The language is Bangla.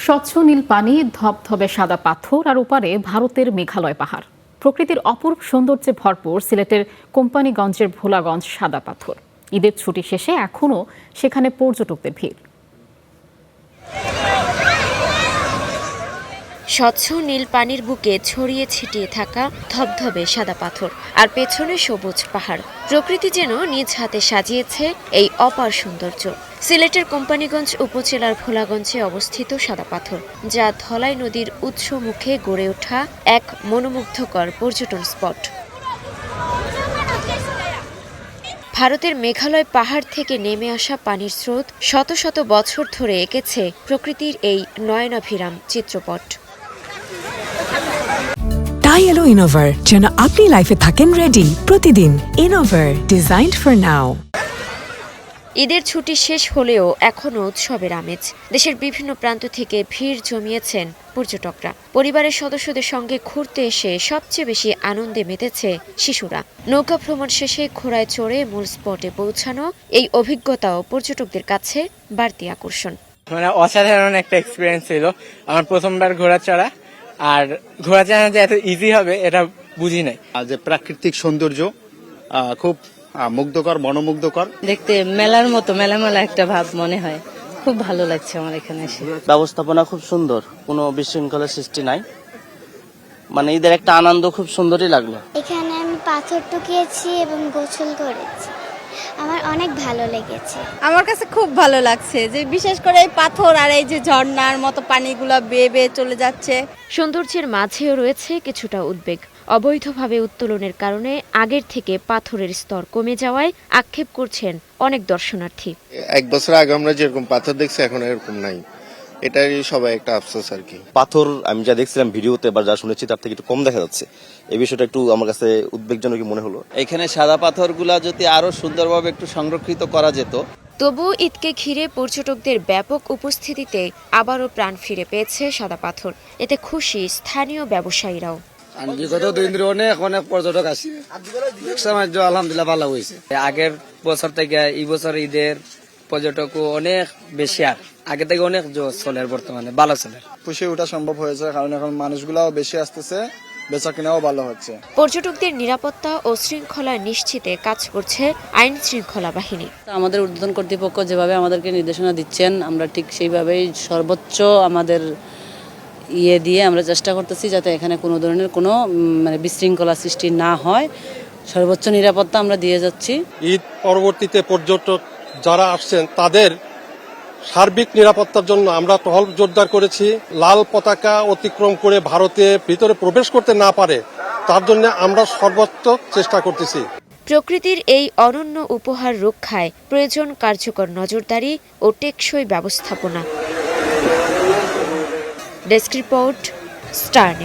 স্বচ্ছ নীল পানি, ধবধবে সাদা পাথর আর ওপারে ভারতের মেঘালয় পাহাড়। প্রকৃতির অপূর্ব সৌন্দর্যে ভরপুর সিলেটের কোম্পানিগঞ্জের ভোলাগঞ্জ সাদা পাথর। ঈদের ছুটি শেষে এখনও সেখানে পর্যটকদের ভিড়। স্বচ্ছ নীল পানির বুকে ছড়িয়ে ছিটিয়ে থাকা ধবধবে সাদা পাথর আর পেছনে সবুজ পাহাড়। প্রকৃতি যেন নিজ হাতে সাজিয়েছে এই অপার সৌন্দর্য। সিলেটের কোম্পানিগঞ্জ উপজেলার ভোলাগঞ্জে অবস্থিত সাদা পাথর, যা ধলাই নদীর উৎস মুখে গড়ে ওঠা এক মনোমুগ্ধকর পর্যটন স্পট। ভারতের মেঘালয় পাহাড় থেকে নেমে আসা পানির স্রোত শত শত বছর ধরে এঁকেছে প্রকৃতির এই নয়নাভিরাম চিত্রপট। তাই এলো ইনোভার, যেন আপনি লাইফে থাকেন রেডি প্রতিদিন। Innova, designed for now. ঈদের ছুটি শেষ হলেও এখনও উৎসবের আমেজ। দেশের বিভিন্ন প্রান্ত থেকে ভিড় জমিয়েছেন পর্যটকরা। পরিবারের সদস্যদের সঙ্গে ঘুরতে এসে সবচেয়ে বেশি আনন্দে মেতেছে শিশুরা। নৌকা ভ্রমণ শেষে ঘোড়ায় চড়ে মূল স্পটে পৌঁছানো, এই অভিজ্ঞতাও পর্যটকদের কাছে বাড়তি আকর্ষণ। অসাধারণ একটা এক্সপিরিয়েন্স ছিল আমার প্রথমবার ঘোড়া চড়া, আর ঘোড়া চড়া যে এত ইজি হবে এটা বুঝি নাই। যে প্রাকৃতিক সৌন্দর্য খুব মুগ্ধকর, মনোমুগ্ধকর। দেখতে মেলার মতো মেলা একটা ভাব মনে হয়। খুব ভালো লাগছে আমার এখানে এসে। ব্যবস্থাপনা খুব সুন্দর, কোনো বিশৃঙ্খলার সৃষ্টি নাই, মানে ঈদের একটা আনন্দ খুব সুন্দরই লাগলো। এখানে আমি পাথর টুকিয়েছি এবং গোসল করেছি, আমার অনেক ভালো লেগেছে। আমার কাছে খুব ভালো লাগছে, যে বিশেষ করে এই পাথর আর এই যে ঝর্ণার মতো পানিগুলো বেয়ে বেয়ে চলে যাচ্ছে। সৌন্দর্যের মাঝেও রয়েছে কিছুটা উদ্বেগ। অবৈধভাবে উত্তোলনের কারণে আগের থেকে পাথরের স্তর কমে যাওয়ায় আক্ষেপ করছেন অনেক দর্শনার্থী। এক বছর আগে আমরা যেরকম পাথর দেখছি এখন এরকম নাই, এটাই সবাই একটা আফসোস আর কি। পাথর আমি যা দেখছিলাম ভিডিওতে বা যা শুনেছি তার থেকে একটু কম দেখা যাচ্ছে, এই বিষয়টা একটু আমার কাছে উদ্বেগজনক মনে হলো। এখানে সাদা পাথরগুলা যদি আরো সুন্দরভাবে একটু সংরক্ষিত করা যেত। তবু ঈদকে ঘিরে পর্যটকদের ব্যাপক উপস্থিতিতে আবারও প্রাণ ফিরে পেয়েছে সাদা পাথর। এতে খুশি স্থানীয় ব্যবসায়ীরাও। বিগত 2 দিন ধরে অনেক পর্যটক আসে, আলহামদুলিল্লাহ ভালো হয়েছে। আগের বছর থেকে এই বছর ঈদের পর্যটকও অনেক বেশি, আর আগে থেকে অনেক চলে, বর্তমানে ভালো চলে। খুশি ওঠা সম্ভব হয়েছে, কারণ এখন মানুষগুলাও বেশি আসতেছে, বেচা কিনাও ভালো হচ্ছে। পর্যটকদের নিরাপত্তা ও শৃঙ্খলা নিশ্চিতে কাজ করছে আইন শৃঙ্খলা বাহিনী। আমাদের ঊর্ধ্বতন কর্তৃপক্ষ যেভাবে আমাদেরকে নির্দেশনা দিচ্ছেন, আমরা ঠিক সেইভাবেই সর্বোচ্চ আমাদের দিয়ে আমরা চেষ্টা করতেছি যাতে এখানে কোনো ধরনের কোনো বিশৃঙ্খলা সৃষ্টি না হয়। সর্বোচ্চ নিরাপত্তা আমরা দিয়ে যাচ্ছি। ঈদ পরবর্তীতে পর্যটক যারা আসছেন তাদের সার্বিক নিরাপত্তার জন্য আমরা টহল জোরদার করেছি। লাল পতাকা অতিক্রম করে ভারতে ভিতরে প্রবেশ করতে না পারে তার জন্য আমরা সর্বোচ্চ চেষ্টা করতেছি। প্রকৃতির এই অনন্য উপহার রক্ষায় প্রয়োজন কার্যকর নজরদারি ও টেকসই ব্যবস্থাপনা। Desk report, star news.